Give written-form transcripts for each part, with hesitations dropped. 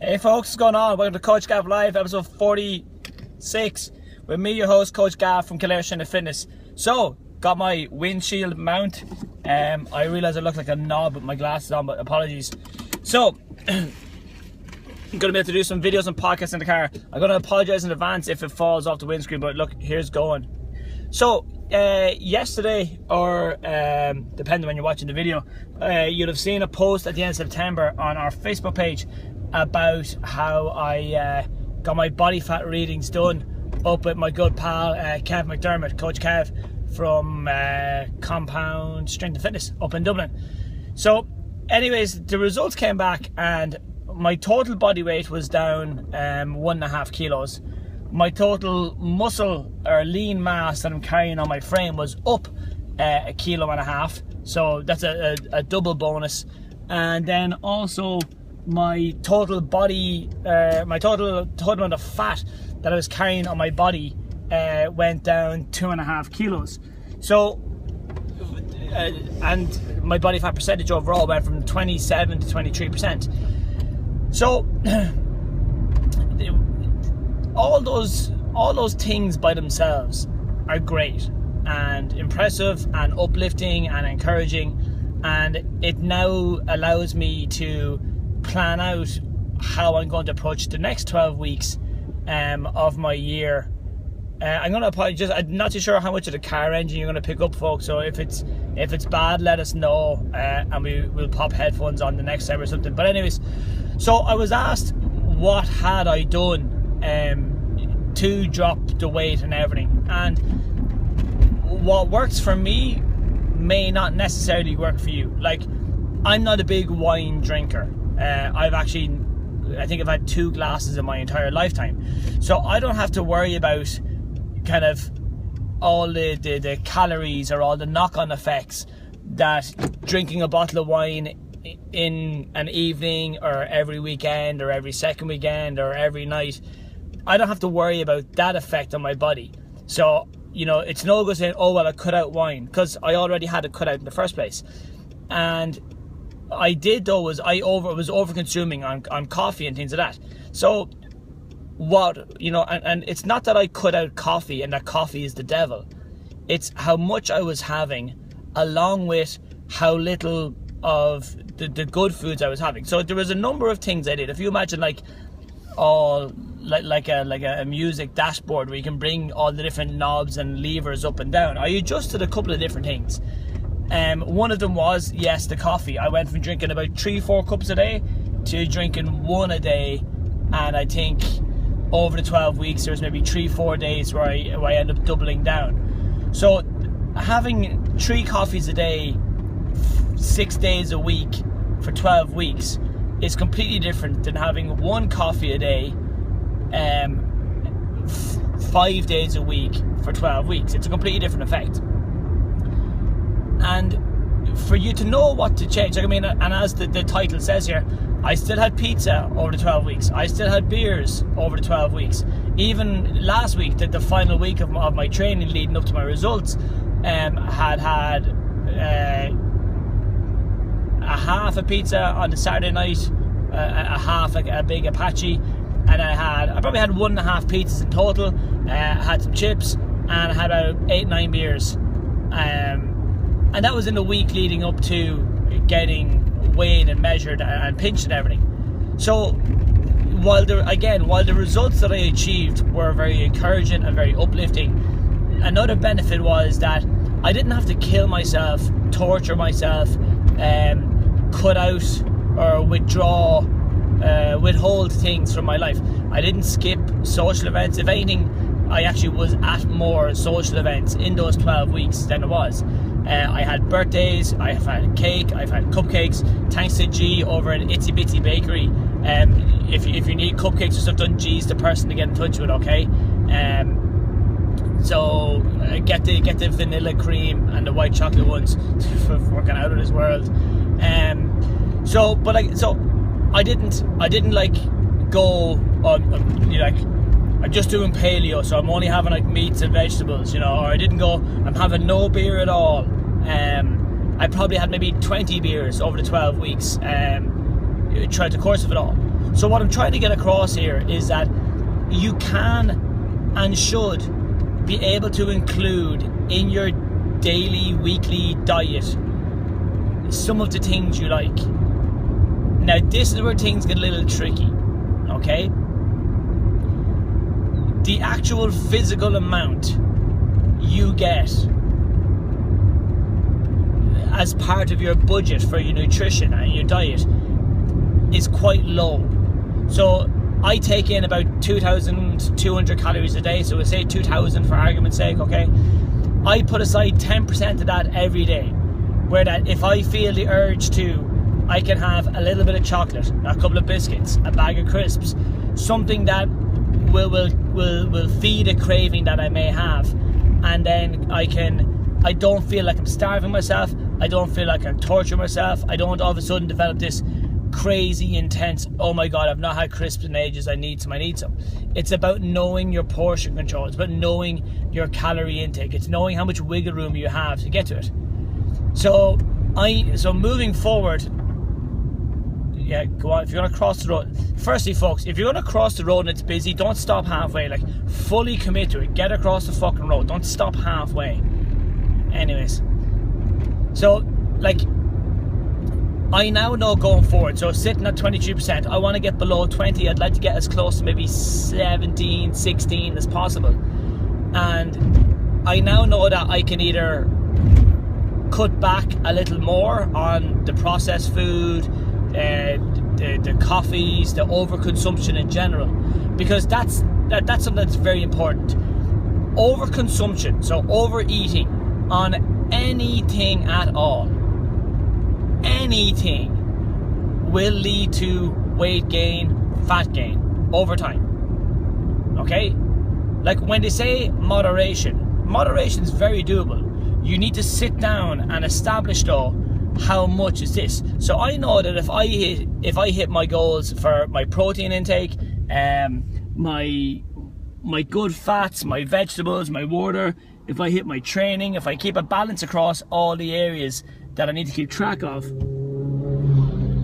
Hey folks, what's going on? Welcome to Coach Gav Live, episode 46, with me, your host, Coach Gav from Kildare Strength and Fitness. So, got my windshield mount. I realise I look like a knob with my glasses on, but apologies. So, I'm going to be able to do some videos and podcasts in the car. I'm going to apologise in advance if it falls off the windscreen, but look, here's going. So, yesterday, or depending when you're watching the video, you'll have seen a post at the end of September on our Facebook page about how I got my body fat readings done up with my good pal Kev McDermott, Coach Kev from Compound Strength and Fitness up in Dublin. So anyways, the results came back and my total body weight was down 1.5 kilos. My total muscle or lean mass that I'm carrying on my frame was up 1.5 kilos. So that's a double bonus. And then also my total body, my total amount of fat that I was carrying on my body went down 2.5 kilos. So, and my body fat percentage overall went from 27 to 23%. So, all those things by themselves are great and impressive and uplifting and encouraging, and it now allows me to plan out how I'm going to approach the next 12 weeks of my year. I'm going to apologize. I'm not too sure how much of the car engine you're going to pick up, folks. So if it's bad, let us know, and we'll pop headphones on the next time or something. But anyways, so I was asked what had I done to drop the weight and everything, and what works for me may not necessarily work for you. Like, I'm not a big wine drinker. I think I've had 2 glasses in my entire lifetime, so I don't have to worry about kind of all the calories or all the knock-on effects that drinking a bottle of wine in an evening or every weekend or every second weekend or every night. I don't have to worry about that effect on my body. So, you know, it's no good saying, oh well, I cut out wine, because I already had it cut out in the first place. And I did though was was over consuming on coffee and things like that. So what, you know, and it's not that I cut out coffee and that coffee is the devil. It's how much I was having, along with how little of the good foods I was having. So there was a number of things I did. If you imagine like a music dashboard where you can bring all the different knobs and levers up and down, I adjusted a couple of different things. One of them was, yes, the coffee. I went from drinking about 3-4 cups a day to drinking 1 a day, and I think over the 12 weeks there was maybe 3-4 days where I ended up doubling down. So having 3 coffees a day 6 days a week for 12 weeks is completely different than having 1 coffee a day 5 days a week for 12 weeks. It's a completely different effect. And for you to know what to change, like, I mean, and as the title says here, I still had pizza over the 12 weeks. I still had beers over the 12 weeks. Even last week, the final week of my training leading up to my results, had a half a pizza on the Saturday night, a half a big Apache, and I probably had 1.5 pizzas in total. I had some chips, and I had about 8-9 beers. And that was in the week leading up to getting weighed and measured and pinched and everything. So while the results that I achieved were very encouraging and very uplifting, another benefit was that I didn't have to kill myself, torture myself, cut out or withhold things from my life. I didn't skip social events. If anything, I actually was at more social events in those 12 weeks than it was. I had birthdays, I've had cake, I've had cupcakes, thanks to G over at Itsy Bitsy Bakery. If you need cupcakes or stuff done, G's the person to get in touch with, okay? So get the vanilla cream and the white chocolate ones for working out of this world. So I didn't like go on, like, I'm just doing paleo, so I'm only having like meats and vegetables, you know, or I didn't go, I'm having no beer at all. I probably had maybe 20 beers over the 12 weeks throughout the course of it all. So what I'm trying to get across here is that you can and should be able to include in your daily, weekly diet some of the things you like. Now this is where things get a little tricky, okay? The actual physical amount you get as part of your budget for your nutrition and your diet is quite low. So I take in about 2,200 calories a day, so we'll say 2,000 for argument's sake, okay? I put aside 10% of that every day, where that if I feel the urge to, I can have a little bit of chocolate, a couple of biscuits, a bag of crisps, something that will feed a craving that I may have, and then I don't feel like I'm starving myself, I don't feel like I'm torturing myself, I don't all of a sudden develop this crazy intense, oh my god, I've not had crisps in ages, I need some. It's about knowing your portion control, it's about knowing your calorie intake, it's knowing how much wiggle room you have to get to it. So moving forward, yeah, go on. If you're going to cross the road, firstly folks, if you're going to cross the road and it's busy, don't stop halfway. Like, fully commit to it, get across the fucking road, don't stop halfway. Anyways, so like, I now know going forward, so sitting at 23%, I want to get below 20. I'd like to get as close to maybe 17, 16 as possible. And I now know that I can either cut back a little more on the processed food, the coffees, the overconsumption in general, because that's something that's very important. Overconsumption, so overeating on anything at all, anything, will lead to weight gain, fat gain over time. Okay? Like when they say moderation is very doable. You need to sit down and establish though how much is this. So I know that if I hit my goals for my protein intake, my good fats, my vegetables, my water, if I hit my training, if I keep a balance across all the areas that I need to keep track of,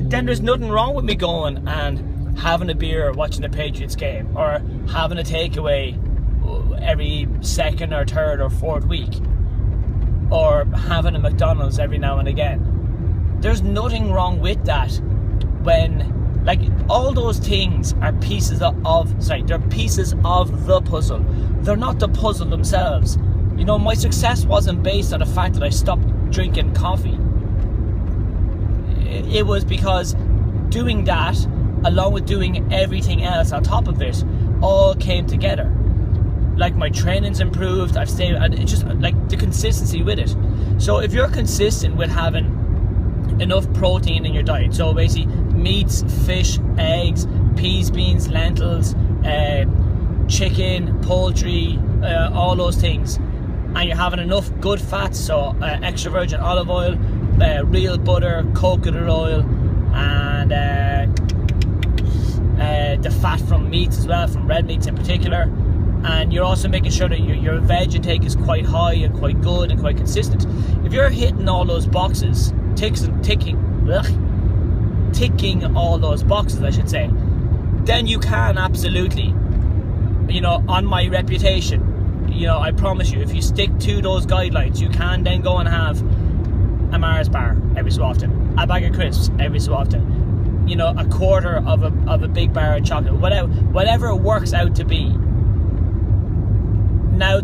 then there's nothing wrong with me going and having a beer watching the Patriots game, or having a takeaway every second or third or fourth week, or having a McDonald's every now and again. There's nothing wrong with that, when, like, all those things are pieces they're pieces of the puzzle. They're not the puzzle themselves. You know, my success wasn't based on the fact that I stopped drinking coffee. It was because doing that, along with doing everything else on top of it, all came together. Like, my training's improved, I've stayed, and it's just like the consistency with it. So if you're consistent with having enough protein in your diet, so basically meats, fish, eggs, peas, beans, lentils, chicken, poultry, all those things, and you're having enough good fats, so extra virgin olive oil, real butter, coconut oil, and the fat from meats as well, from red meats in particular, and you're also making sure that your veg intake is quite high and quite good and quite consistent. If you're hitting all those boxes, ticking all those boxes, I should say, then you can absolutely, you know, on my reputation, you know, I promise you, if you stick to those guidelines, you can then go and have a Mars bar every so often, a bag of crisps every so often, you know, a quarter of a big bar of chocolate, whatever it works out to be. Now,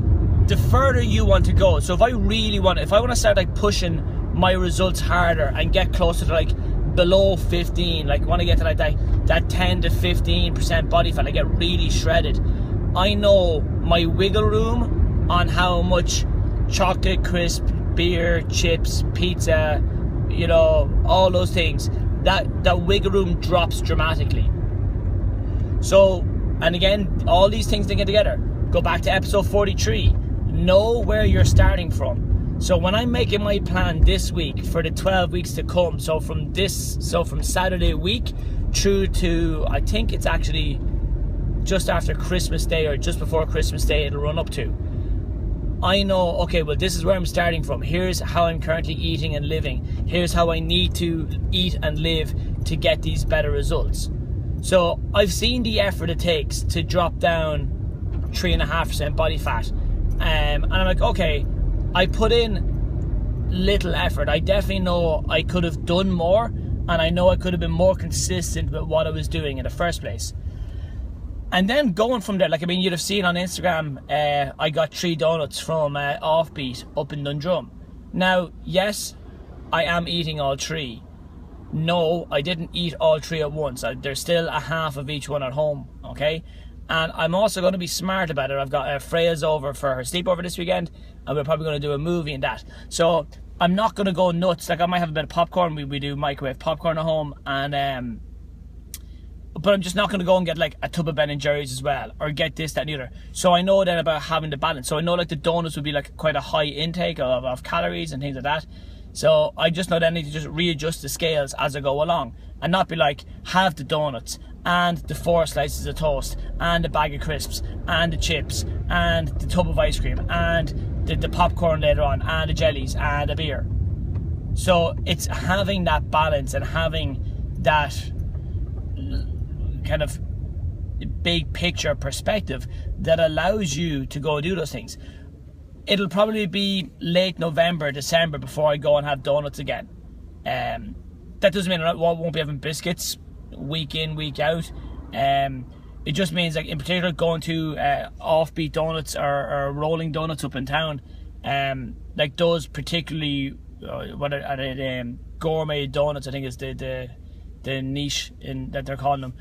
the further you want to go, so if I want to start like pushing my results harder and get closer to like below 15, like want to get to like that 10 to 15% body fat, I get really shredded, I know my wiggle room on how much chocolate, crisp, beer, chips, pizza, you know, all those things, that wiggle room drops dramatically. So, and again, all these things they get together. Go back to episode 43. Know where you're starting from. So when I'm making my plan this week for the 12 weeks to come, so from Saturday week through to, I think it's actually just after Christmas Day or just before Christmas Day it'll run up to, I know, okay, well, this is where I'm starting from. Here's how I'm currently eating and living. Here's how I need to eat and live to get these better results. So I've seen the effort it takes to drop down 3.5% body fat, and I'm like, okay, I put in little effort. I definitely know I could have done more, and I know I could have been more consistent with what I was doing in the first place. And then going from there, like, I mean, you'd have seen on Instagram, I got 3 donuts from Offbeat up in Dundrum. Now, yes, I am eating all 3. No, I didn't eat all 3 at once. There's still a half of each one at home, okay? And I'm also going to be smart about it. I've got Freya's over for her sleepover this weekend, and we're probably going to do a movie and that. So I'm not going to go nuts. Like, I might have a bit of popcorn. We do microwave popcorn at home, and but I'm just not going to go and get like a tub of Ben and Jerry's as well, or get this, that, and the other. So I know then about having the balance. So I know like the donuts would be like quite a high intake of calories and things like that. So I just know that I need to just readjust the scales as I go along, and not be like, have the donuts and the 4 slices of toast and the bag of crisps and the chips and the tub of ice cream and the popcorn later on and the jellies and a beer. So it's having that balance and having that kind of big picture perspective that allows you to go do those things. It'll probably be late November, December before I go and have donuts again. That doesn't mean I won't be having biscuits week in, week out. It just means, like, in particular, going to Offbeat Donuts or Rolling Donuts up in town, like those particularly what are they, gourmet donuts, I think is the niche in that they're calling them.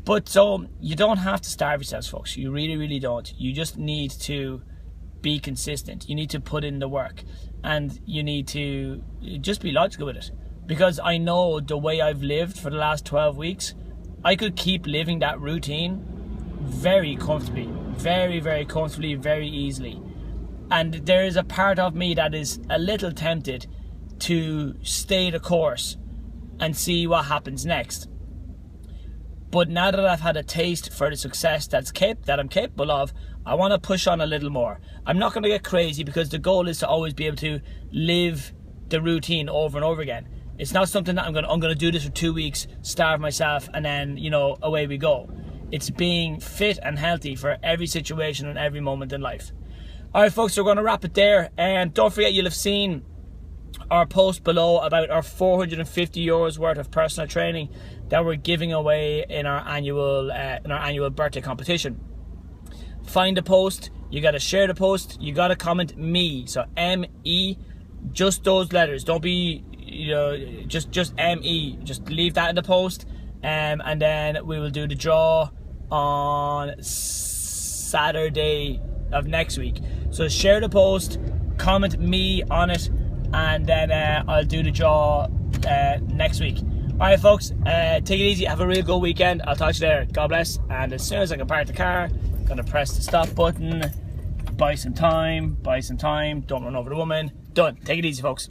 But so you don't have to starve yourselves, folks. You really, really don't. You just need to be consistent. You need to put in the work, and you need to just be logical with it. Because I know the way I've lived for the last 12 weeks, I could keep living that routine very comfortably, very, very comfortably, very easily. And there is a part of me that is a little tempted to stay the course and see what happens next. But now that I've had a taste for the success that I'm capable of, I want to push on a little more. I'm not going to get crazy, because the goal is to always be able to live the routine over and over again. It's not something that I'm going to do this for 2 weeks, starve myself, and then, you know, away we go. It's being fit and healthy for every situation and every moment in life. All right, folks, so we're going to wrap it there. And don't forget, you'll have seen our post below about our €450 worth of personal training that we're giving away in our annual birthday competition. Find the post. You got to share the post. You got to comment me. So M-E, just those letters. Don't be, you know, just M-E. Just leave that in the post, and then we will do the draw on Saturday of next week. So share the post, comment me on it, and then I'll do the draw next week. Alright, folks, take it easy, have a real good weekend. I'll talk to you there. God bless. And as soon as I can park the car, I'm gonna press the stop button, buy some time, don't run over the woman. Done. Take it easy, folks.